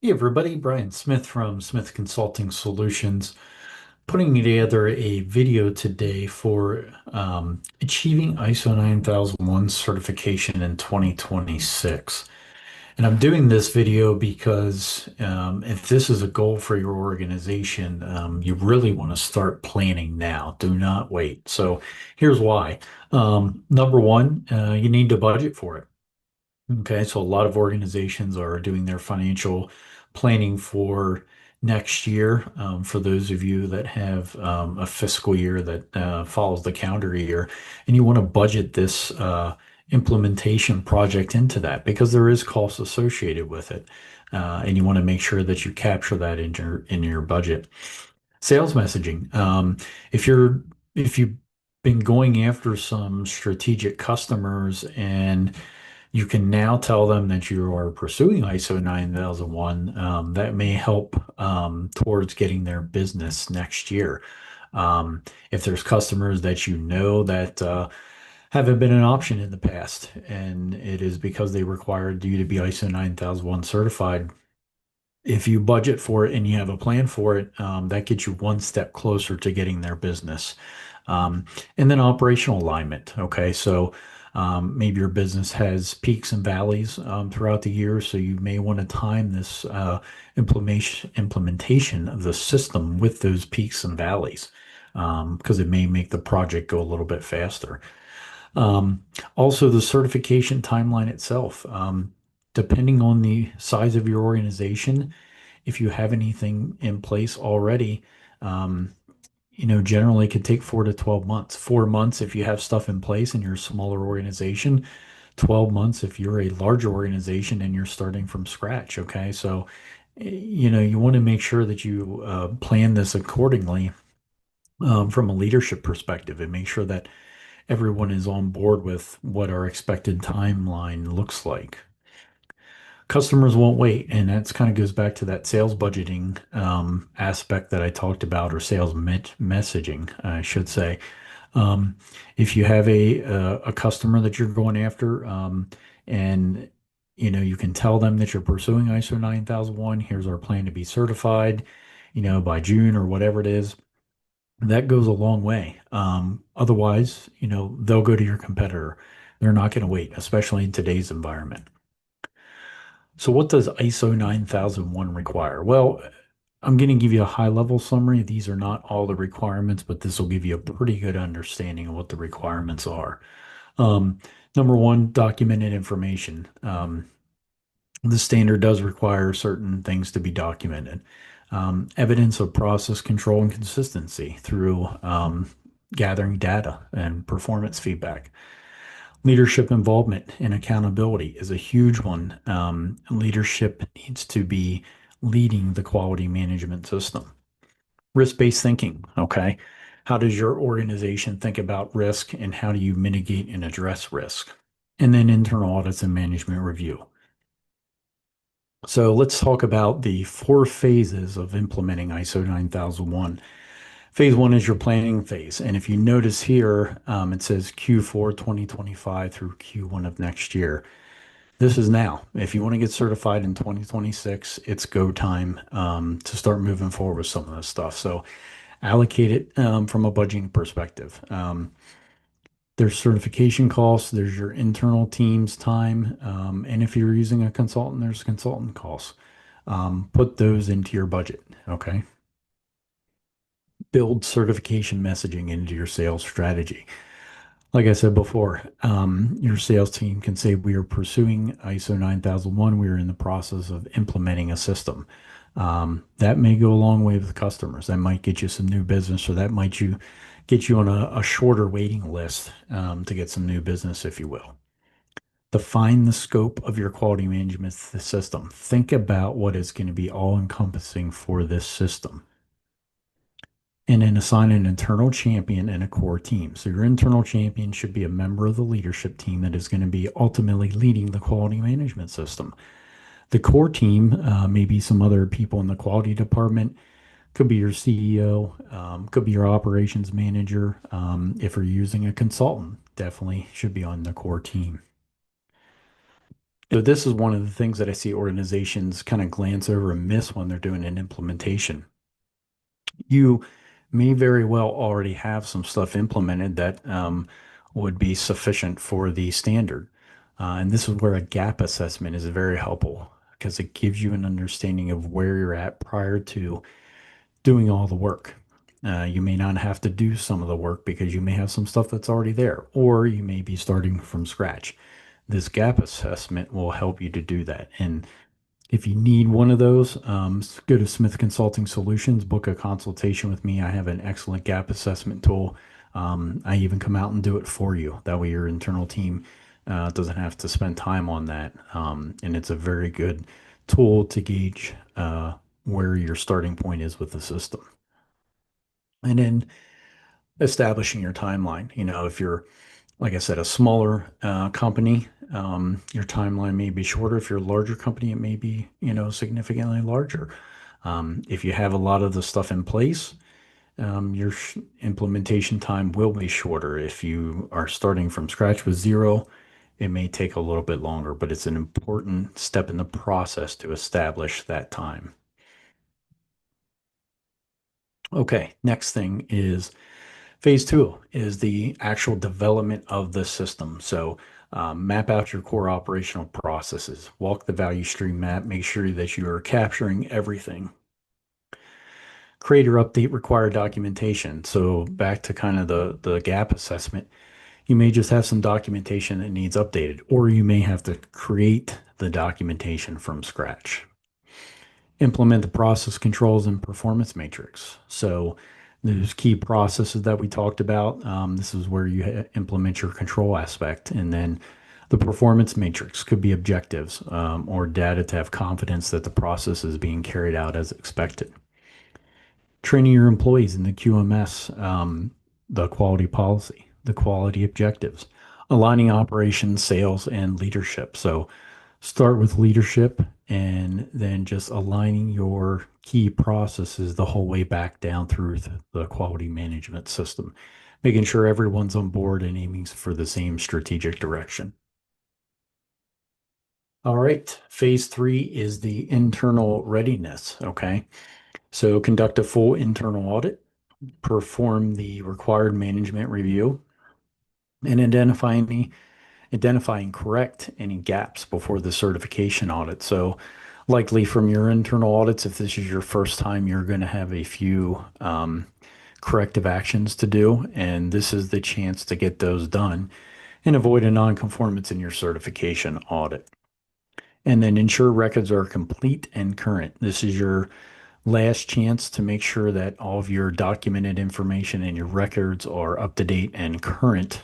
Hey everybody, Brian Smith from Smith Consulting Solutions, putting together a video today for achieving ISO 9001 certification in 2026. And I'm doing this video because if this is a goal for your organization, you really want to start planning now. Do not wait. So here's why. Number one, you need to budget for it. Okay, so a lot of organizations are doing their financial planning for next year. For those of you that have a fiscal year that follows the calendar year, and you want to budget this implementation project into that because there is cost associated with it, and you want to make sure that you capture that in your budget. Sales messaging. If you've been going after some strategic customers and you can now tell them that you are pursuing ISO 9001. That may help towards getting their business next year. If there's customers that you know that haven't been an option in the past, and it is because they required you to be ISO 9001 certified, if you budget for it and you have a plan for it, that gets you one step closer to getting their business. Um, and then operational alignment. Okay, so maybe your business has peaks and valleys throughout the year, so you may want to time this implementation of the system with those peaks and valleys because it may make the project go a little bit faster. Um, Also, the certification timeline itself. Depending on the size of your organization, if you have anything in place already, um, generally it could take 4 to 12 months. 4 months if you have stuff in place and you're a smaller organization, 12 months if you're a larger organization and you're starting from scratch. Okay. So, you want to make sure that you plan this accordingly from a leadership perspective and make sure that everyone is on board with what our expected timeline looks like. Customers won't wait, and that's kind of goes back to that sales budgeting aspect that I talked about, or sales messaging, I should say. Um, if you have a customer that you're going after, and you can tell them that you're pursuing ISO 9001, here's our plan to be certified, by June or whatever it is. That goes a long way. Otherwise, they'll go to your competitor. They're not going to wait, especially in today's environment. So what does ISO 9001 require? Well, I'm going to give you a high level summary. These are not all the requirements, but this will give you a pretty good understanding of what the requirements are. Um, Number one, documented information. The standard does require certain things to be documented. Evidence of process control and consistency through gathering data and performance feedback. Leadership involvement and accountability is a huge one. Leadership needs to be leading the quality management system. Risk-based thinking, okay? How does your organization think about risk and how do you mitigate and address risk? And then internal audits and management review. So let's talk about the four phases of implementing ISO 9001. Phase one is your planning phase. And if you notice here, it says Q4 2025 through Q1 of next year. This is now. If you want to get certified in 2026, it's go time to start moving forward with some of this stuff. So allocate it from a budgeting perspective. There's certification costs, there's your internal team's time, and if you're using a consultant, there's consultant costs. Put those into your budget, okay? Build certification messaging into your sales strategy. Like I said before, your sales team can say, we are pursuing ISO 9001. We are in the process of implementing a system. That may go a long way with customers. That might get you some new business, or that might get you on a shorter waiting list to get some new business, if you will. Define the scope of your quality management system. Think about what is going to be all encompassing for this system, and then assign an internal champion and a core team. So your internal champion should be a member of the leadership team that is going to be ultimately leading the quality management system. The core team may be some other people in the quality department, could be your CEO, could be your operations manager. If you're using a consultant, definitely should be on the core team. So this is one of the things that I see organizations kind of glance over and miss when they're doing an implementation. You may very well already have some stuff implemented that would be sufficient for the standard. And this is where a gap assessment is very helpful because it gives you an understanding of where you're at prior to doing all the work. You may not have to do some of the work because you may have some stuff that's already there, or you may be starting from scratch. This gap assessment will help you to do that. And if you need one of those, go to Smith Consulting Solutions, book a consultation with me. I have an excellent gap assessment tool. I even come out and do it for you. That way, your internal team doesn't have to spend time on that. And it's a very good tool to gauge where your starting point is with the system. And then establishing your timeline. If you're, like I said, a smaller company, your timeline may be shorter. If you're a larger company, it may be, significantly larger. If you have a lot of the stuff in place, your implementation time will be shorter. If you are starting from scratch with zero, it may take a little bit longer, but it's an important step in the process to establish that time. Okay, next thing is phase two is the actual development of the system. So map out your core operational processes, walk the value stream map, make sure that you are capturing everything. Create or update required documentation. So back to kind of the gap assessment, you may just have some documentation that needs updated, or you may have to create the documentation from scratch. Implement the process controls and performance matrix. So those key processes that we talked about, this is where you implement your control aspect. And then the performance matrix could be objectives or data to have confidence that the process is being carried out as expected. Training your employees in the QMS, the quality policy, the quality objectives, aligning operations, sales, and leadership. So start with leadership and then just aligning your key processes the whole way back down through the quality management system, making sure everyone's on board and aiming for the same strategic direction. All right, phase three is the internal readiness. Okay, so conduct a full internal audit, perform the required management review, and identifying correct any gaps before the certification audit. So likely from your internal audits, if this is your first time, you're going to have a few corrective actions to do, and this is the chance to get those done and avoid a non-conformance in your certification audit. And then ensure records are complete and current. This is your last chance to make sure that all of your documented information and your records are up to date and current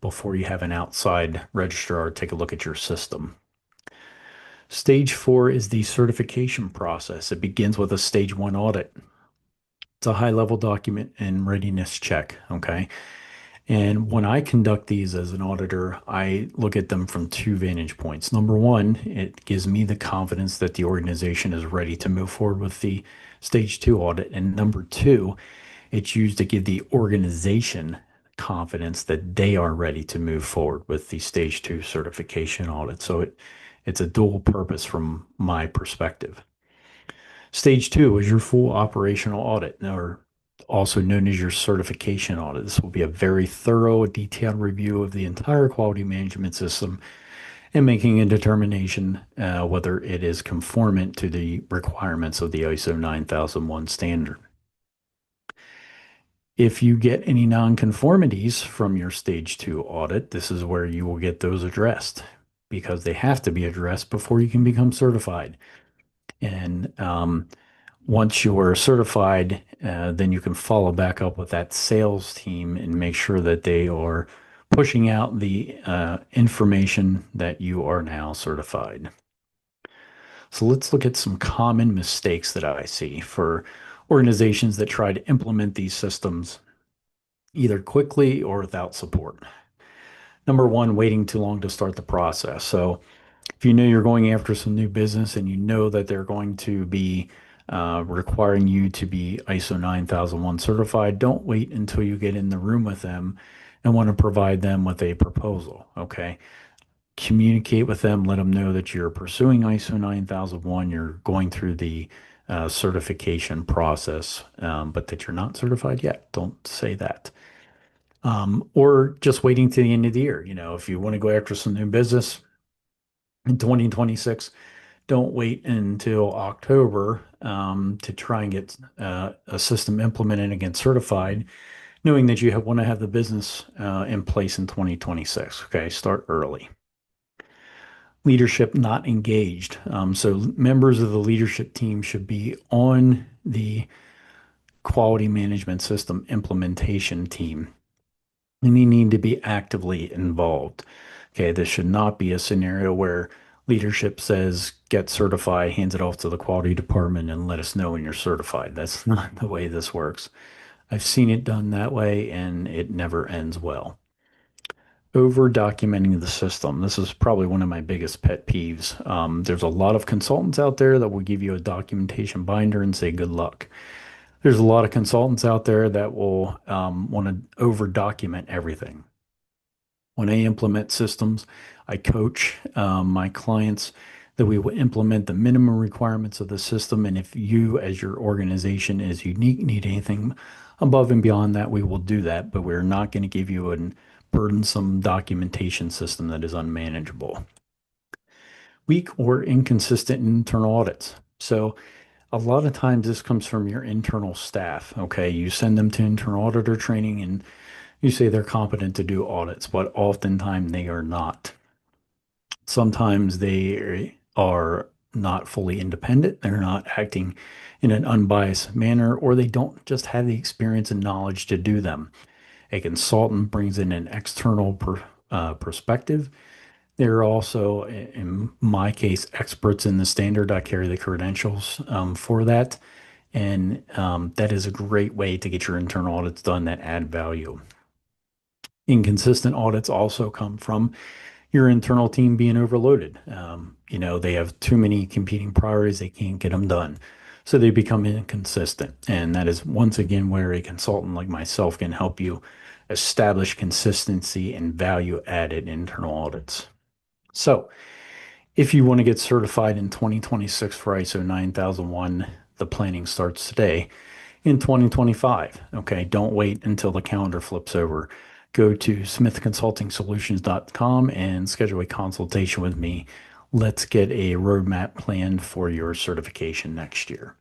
before you have an outside registrar take a look at your system. Stage four is the certification process. It begins with a stage one audit. It's a high level document and readiness check. Okay. And when I conduct these as an auditor, I look at them from two vantage points. Number one, it gives me the confidence that the organization is ready to move forward with the stage two audit. And number two, it's used to give the organization confidence that they are ready to move forward with the stage two certification audit. So it's a dual purpose from my perspective. Stage two is your full operational audit, or also known as your certification audit. This will be a very thorough, detailed review of the entire quality management system and making a determination whether it is conformant to the requirements of the ISO 9001 standard. If you get any nonconformities from your stage two audit, this is where you will get those addressed because they have to be addressed before you can become certified. And once you are certified, then you can follow back up with that sales team and make sure that they are pushing out the information that you are now certified. So let's look at some common mistakes that I see for organizations that try to implement these systems either quickly or without support. Number one, waiting too long to start the process. So if you know you're going after some new business and you know that they're going to be requiring you to be ISO 9001 certified, don't wait until you get in the room with them and want to provide them with a proposal. Okay. communicate with them, let them know that you're pursuing ISO 9001, you're going through the certification process, but that you're not certified yet. Don't say that. Or just waiting to the end of the year. If you want to go after some new business in 2026, don't wait until October to try and get a system implemented and get certified, knowing that you want to have the business in place in 2026. Okay, start early. Leadership not engaged. So members of the leadership team should be on the quality management system implementation team, and they need to be actively involved. Okay, this should not be a scenario where leadership says, get certified, hands it off to the quality department, and let us know when you're certified. That's not the way this works. I've seen it done that way, and it never ends well. Over documenting the system. This is probably one of my biggest pet peeves. There's a lot of consultants out there that will give you a documentation binder and say good luck. There's a lot of consultants out there that will want to over document everything. When I implement systems, I coach my clients that we will implement the minimum requirements of the system. And if you, as your organization, is unique, need anything above and beyond that, we will do that. But we're not going to give you a burdensome documentation system that is unmanageable. Weak or inconsistent internal audits. So a lot of times this comes from your internal staff. Okay, you send them to internal auditor training and you say they're competent to do audits, but oftentimes they are not. Sometimes they are not fully independent. They're not acting in an unbiased manner, or they don't just have the experience and knowledge to do them. A consultant brings in an external perspective. They're also, in my case, experts in the standard. I carry the credentials for that. And that is a great way to get your internal audits done that add value. Inconsistent audits also come from your internal team being overloaded. They have too many competing priorities, they can't get them done. So they become inconsistent. And that is once again where a consultant like myself can help you establish consistency and value added internal audits. So if you want to get certified in 2026 for ISO 9001, the planning starts today. In 2025, okay, don't wait until the calendar flips over. Go to smithconsultingsolutions.com and schedule a consultation with me. Let's get a roadmap planned for your certification next year.